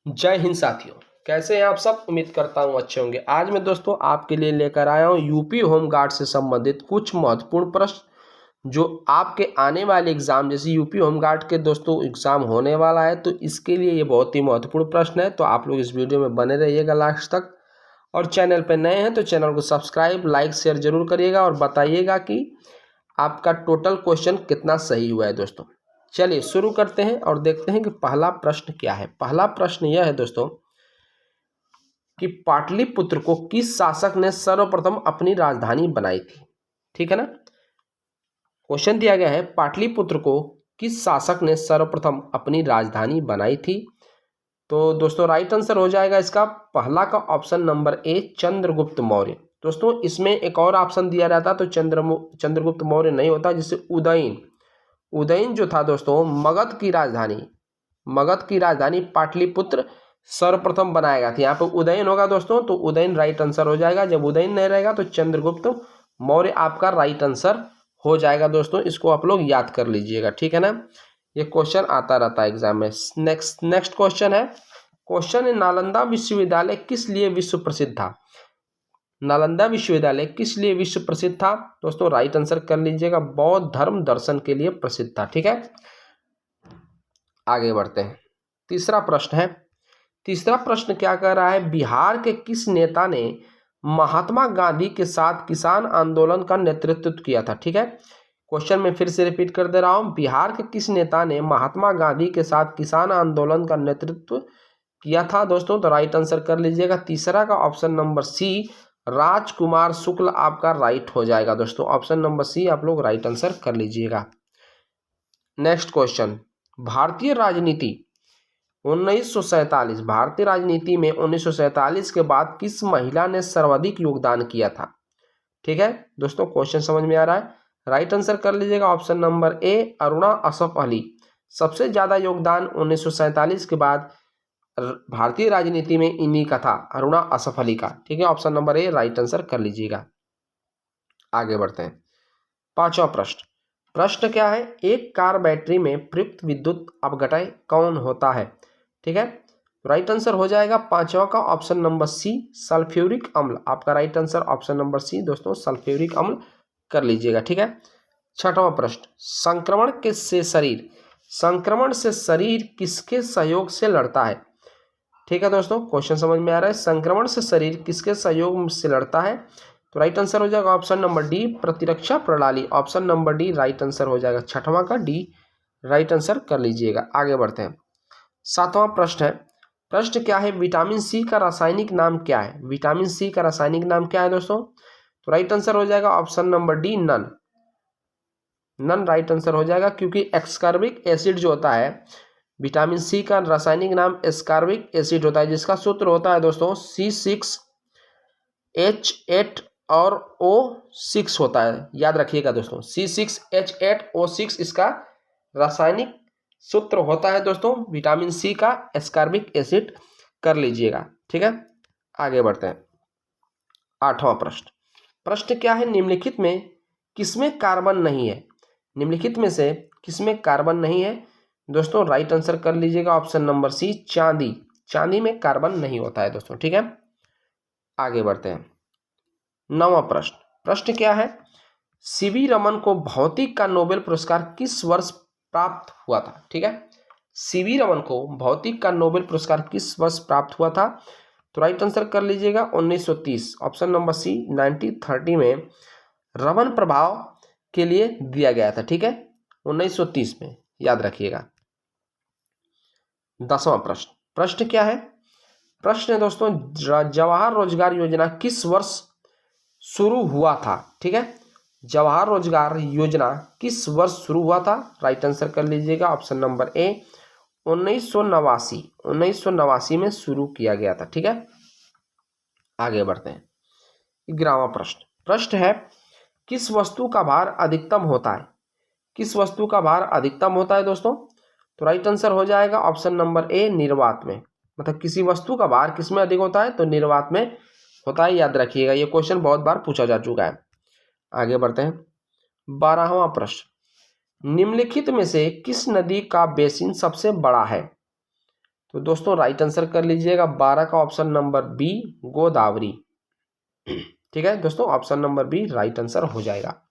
जय हिंद साथियों, कैसे हैं आप सब। उम्मीद करता हूं अच्छे होंगे। आज मैं दोस्तों आपके लिए लेकर आया हूं यूपी होमगार्ड से संबंधित कुछ महत्वपूर्ण प्रश्न जो आपके आने वाले एग्जाम, जैसे यूपी होमगार्ड के दोस्तों एग्जाम होने वाला है, तो इसके लिए ये बहुत ही महत्वपूर्ण प्रश्न है। तो आप लोग इस वीडियो में बने रहिएगा लास्ट तक। और चैनल पर नए हैं तो चैनल को सब्सक्राइब, लाइक, शेयर जरूर करिएगा और बताइएगा कि आपका टोटल क्वेश्चन कितना सही हुआ है दोस्तों। चलिए शुरू करते हैं और देखते हैं कि पहला प्रश्न क्या है। पहला प्रश्न यह है दोस्तों कि पाटलिपुत्र को किस शासक ने सर्वप्रथम अपनी राजधानी बनाई थी। ठीक है ना। क्वेश्चन दिया गया है पाटलिपुत्र को किस शासक ने सर्वप्रथम अपनी राजधानी बनाई थी। तो दोस्तों राइट आंसर हो जाएगा इसका पहला का option number A, Chandragupta Maurya. दोस्तों इसमें एक और ऑप्शन दिया रहता तो चंद्रगुप्त मौर्य नहीं होता, जिससे उदयन जो था दोस्तों मगध की राजधानी पाटलिपुत्र सर्वप्रथम बनाया गया था। यहाँ पे उदयन होगा दोस्तों, तो उदयन राइट आंसर हो जाएगा। जब उदयन नहीं रहेगा तो चंद्रगुप्त मौर्य आपका राइट आंसर हो जाएगा दोस्तों। इसको आप लोग याद कर लीजिएगा, ठीक है ना। ये क्वेश्चन आता रहता है एग्जाम में। नेक्स्ट क्वेश्चन है। क्वेश्चन है नालंदा विश्वविद्यालय किस लिए विश्व प्रसिद्ध था। नालंदा विश्वविद्यालय किस लिए विश्व प्रसिद्ध था दोस्तों। राइट आंसर कर लीजिएगा, बौद्ध धर्म दर्शन के लिए प्रसिद्ध था। ठीक है, आगे बढ़ते हैं। तीसरा प्रश्न क्या कह रहा है, बिहार के किस नेता ने महात्मा गांधी के साथ किसान आंदोलन का नेतृत्व किया था। ठीक है, क्वेश्चन में फिर से रिपीट कर दे रहा हूं, बिहार के किस नेता ने महात्मा गांधी के साथ किसान आंदोलन का नेतृत्व किया था दोस्तों। तो राइट आंसर कर लीजिएगा तीसरा का ऑप्शन नंबर सी, राजकुमार शुक्ल आपका राइट हो जाएगा दोस्तों। ऑप्शन नंबर सी आप लोग राइट आंसर कर लीजिएगा। नेक्स्ट क्वेश्चन, भारतीय राजनीति 1947, भारतीय राजनीति में 1947 के बाद किस महिला ने सर्वाधिक योगदान किया था। ठीक है दोस्तों, क्वेश्चन समझ में आ रहा है। राइट आंसर कर लीजिएगा option number A, Aruna Asaf Ali. सबसे ज्यादा योगदान 1947 के बाद भारतीय राजनीति में इन्हीं का था, अरुणा असफ अली का। ठीक है, option number A right answer कर लीजिएगा। आगे बढ़ते हैं। पांचवा प्रश्न क्या है, एक कार बैटरी में प्रयुक्त विद्युत अपघटय कौन होता है। ठीक है, राइट आंसर हो जाएगा पांचवा का ऑप्शन नंबर सी, सल्फ्यूरिक अम्ल। आपका right answer option number C दोस्तों, सल्फ्यूरिक अम्ल कर लीजिएगा। ठीक है, छठवां प्रश्न, संक्रमण से शरीर किसके सहयोग से लड़ता है। ठीक है दोस्तों, क्वेश्चन समझ में आ रहा है। संक्रमण से शरीर किसके सहयोग से लड़ता है। तो राइट आंसर हो जाएगा ऑप्शन नंबर डी, प्रतिरक्षा प्रणाली। Option number D right answer हो जाएगा, छठवां का डी राइट आंसर कर लीजिएगा। आगे बढ़ते हैं। सातवां प्रश्न क्या है, विटामिन सी का रासायनिक नाम क्या है। विटामिन सी का रासायनिक नाम क्या है दोस्तों। तो राइट आंसर हो जाएगा option number D, none right answer हो जाएगा, क्योंकि एक्सकॉर्बिक एसिड जो होता है, विटामिन सी का रासायनिक नाम एस्कॉर्बिक एसिड होता है, जिसका सूत्र होता है दोस्तों C6H8 और O6 होता है। याद रखिएगा दोस्तों, C6H8O6 इसका रासायनिक सूत्र होता है दोस्तों, विटामिन सी का एस्कॉर्बिक एसिड कर लीजिएगा। ठीक है, आगे बढ़ते हैं। आठवां प्रश्न क्या है, निम्नलिखित में किसमें कार्बन नहीं है। निम्नलिखित में से किसमें कार्बन नहीं है दोस्तों। राइट आंसर कर लीजिएगा ऑप्शन नंबर सी, चांदी में कार्बन नहीं होता है दोस्तों। ठीक है, आगे बढ़ते हैं। नौवां प्रश्न क्या है, सीवी रमन को भौतिक का नोबेल पुरस्कार किस वर्ष प्राप्त हुआ था। ठीक है, सीवी रमन को भौतिक का नोबेल पुरस्कार किस वर्ष प्राप्त हुआ था। तो राइट आंसर कर लीजिएगा 1930, ऑप्शन नंबर सी 1930 में रमन प्रभाव के लिए दिया गया था। ठीक है, 1930 में, याद रखिएगा। 10वां प्रश्न क्या है, प्रश्न है दोस्तों, जवाहर रोजगार योजना किस वर्ष शुरू हुआ था। ठीक है, जवाहर रोजगार योजना किस वर्ष शुरू हुआ था। राइट आंसर कर लीजिएगा ऑप्शन नंबर ए, 1989 में शुरू किया गया था। ठीक है, आगे बढ़ते हैं। 11वां प्रश्न है, किस वस्तु का भार अधिकतम होता है। किस वस्तु का भार अधिकतम होता है दोस्तों। तो राइट आंसर हो जाएगा ऑप्शन नंबर ए, निर्वात में। मतलब किसी वस्तु का भार किस में अधिक होता है, तो निर्वात में होता है। याद रखिएगा, ये क्वेश्चन बहुत बार पूछा जा चुका है। आगे बढ़ते हैं। 12वां प्रश्न, निम्नलिखित में से किस नदी का बेसिन सबसे बड़ा है। तो दोस्तों राइट आंसर कर लीजिएगा 12 का ऑप्शन नंबर बी गोदावरी। ठीक है दोस्तों, option number B right answer हो जाएगा।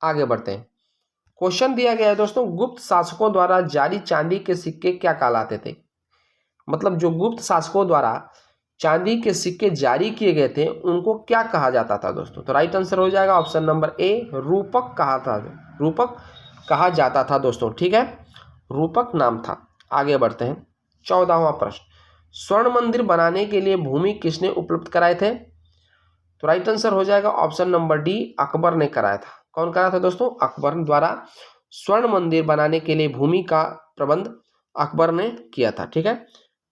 आगे बढ़ते हैं। क्वेश्चन दिया गया है दोस्तों, गुप्त शासकों द्वारा जारी चांदी के सिक्के क्या कहलाते थे? मतलब जो गुप्त शासकों द्वारा चांदी के सिक्के जारी किए गए थे उनको क्या कहा जाता था दोस्तों? तो राइट आंसर हो जाएगा ऑप्शन नंबर ए रूपक रूपक कहा जाता था दोस्तों। ठीक है, रूपक नाम था। आगे बढ़ते हैं। 14वां प्रश्न, स्वर्ण मंदिर बनाने के लिए भूमि किसने उपलब्ध कराए थे? तो राइट आंसर हो जाएगा ऑप्शन नंबर डी अकबर ने कराया था। कौन कराया था दोस्तों? अकबर द्वारा स्वर्ण मंदिर बनाने के लिए भूमि का प्रबंध अकबर ने किया था। ठीक है।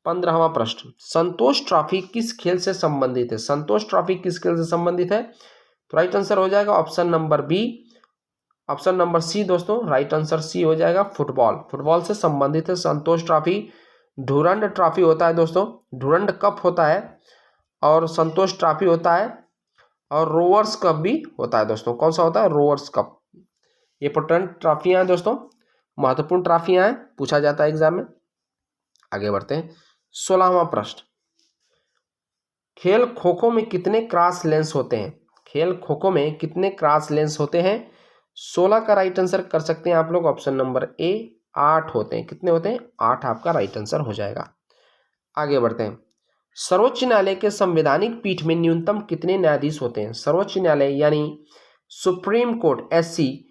15वां प्रश्न, संतोष ट्रॉफी किस खेल से संबंधित है? संतोष ट्रॉफी किस खेल से संबंधित है? तो राइट आंसर हो जाएगा option number B, option number C दोस्तों, राइट आंसर सी हो जाएगा फुटबॉल। फुटबॉल से संबंधित है संतोष ट्रॉफी। डुरंड ट्रॉफी होता है दोस्तों, डुरंड कप होता है और संतोष ट्रॉफी होता है और रोवर्स कप भी होता है दोस्तों। कौन सा होता है? Rovers cup. ये इंपॉर्टेंट ट्रॉफियां हैं दोस्तों, महत्वपूर्ण ट्रॉफियां हैं, पूछा जाता है एग्जाम में। आगे बढ़ते हैं। 16वां प्रश्न, खेल खो खो में कितने क्रॉस लेंस होते हैं? खेल खो खो में कितने क्रॉस लेंस होते हैं? 16 का राइट आंसर कर सकते हैं आप लोग, ऑप्शन नंबर ए 8 होते हैं। कितने होते हैं? 8 आपका राइट आंसर हो जाएगा। आगे बढ़ते हैं। सर्वोच्च न्यायालय के संवैधानिक पीठ में न्यूनतम कितने न्यायाधीश होते हैं? सर्वोच्च न्यायालय यानी सुप्रीम कोर्ट एससी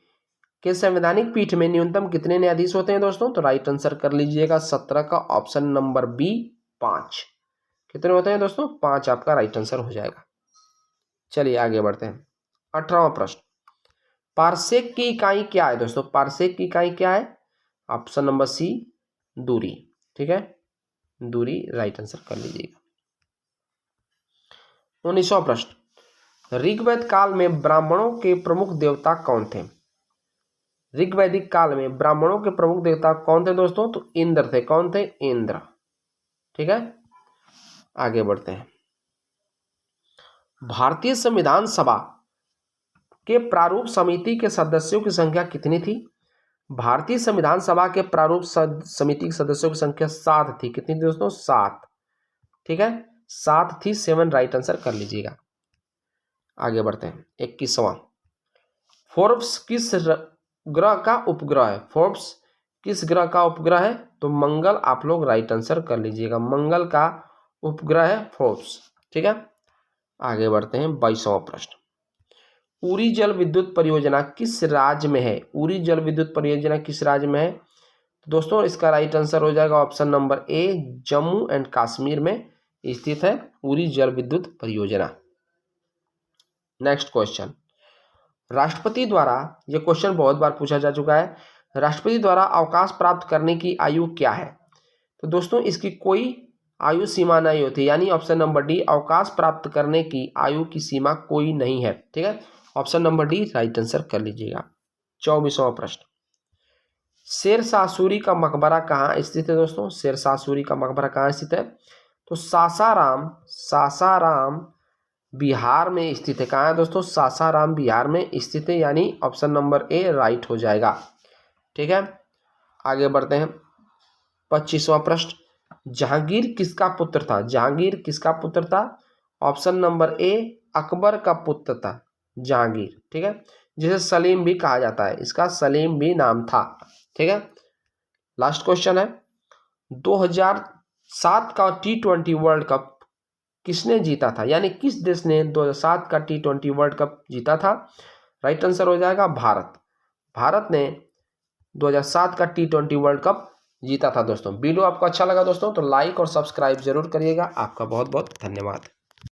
के संवैधानिक पीठ में न्यूनतम कितने न्यायाधीश होते हैं दोस्तों? तो राइट आंसर कर लीजिएगा 17 का ऑप्शन नंबर बी 5। कितने होते हैं दोस्तों? 5 आपका राइट आंसर हो जाएगा। चलिए आगे बढ़ते हैं। 18वां प्रश्न, पारसेक की इकाई क्या है दोस्तों? पारसेक की इकाई क्या है? ऑप्शन नंबर सी दूरी। ठीक है, दूरी राइट आंसर कर लीजिएगा। 19वां प्रश्न, ऋग्वेद काल में ब्राह्मणों के प्रमुख देवता कौन थे? ऋग्वैदिक काल में ब्राह्मणों के प्रमुख देवता कौन थे दोस्तों? तो इंद्र थे। कौन थे? इंद्र। ठीक है, आगे बढ़ते हैं। भारतीय संविधान सभा के प्रारूप समिति के सदस्यों की संख्या कितनी थी? भारतीय संविधान सभा के प्रारूप समिति के सदस्यों की संख्या 7 थी। कितनी थी दोस्तों? 7। ठीक है, 7 थी। 7 राइट आंसर कर लीजिएगा। आगे बढ़ते हैं। 21वां, फोर्ब्स किस ग्रह का उपग्रह है? फोर्ब्स किस ग्रह का उपग्रह है? तो मंगल आप लोग राइट आंसर कर लीजिएगा। मंगल का उपग्रह है फोर्ब्स। ठीक है, आगे बढ़ते हैं। 22वां प्रश्न, उरी जल विद्युत परियोजना किस राज्य में है? उरी जल विद्युत परियोजना किस राज्य में है? तो दोस्तों इसका राइट आंसर हो जाएगा option number A Jammu and Kashmir में स्थित है उरी जल विद्युत परियोजना। नेक्स्ट क्वेश्चन, राष्ट्रपति द्वारा, यह क्वेश्चन बहुत बार पूछा जा चुका है, राष्ट्रपति द्वारा अवकाश प्राप्त करने की आयु क्या है? तो दोस्तों इसकी कोई आयु सीमा नहीं होती, यानी ऑप्शन नंबर डी अवकाश प्राप्त करने की आयु की सीमा कोई नहीं है। ठीक है, option number D right answer कर लीजिएगा। 24वां प्रश्न, शेरशाह सूरी का मकबरा कहाँ स्थित है दोस्तों? शेरशाह सूरी का मकबरा कहाँ स्थित है? तो सासाराम बिहार में स्थित है। कहाँ है दोस्तों? सासाराम बिहार में स्थित है, यानी ऑप्शन नंबर ए राइट हो जाएगा। ठीक है, आगे बढ़ते हैं। 25वां प्रश्न, जहांगीर किसका पुत्र था? जहांगीर किसका पुत्र था? ऑप्शन नंबर ए अकबर का पुत्र था जहांगीर। ठीक है, जिसे सलीम भी कहा जाता है, इसका सलीम भी नाम था। ठीक है, लास्ट क्वेश्चन है, 2007 का T20 वर्ल्ड कप किसने जीता था? यानी किस देश ने 2007 का T20 वर्ल्ड कप जीता था? राइट आंसर हो जाएगा भारत। भारत ने 2007 का T20 वर्ल्ड कप जीता था दोस्तों। वीडियो आपको अच्छा लगा दोस्तों तो लाइक और सब्सक्राइब जरूर करिएगा। आपका बहुत बहुत धन्यवाद।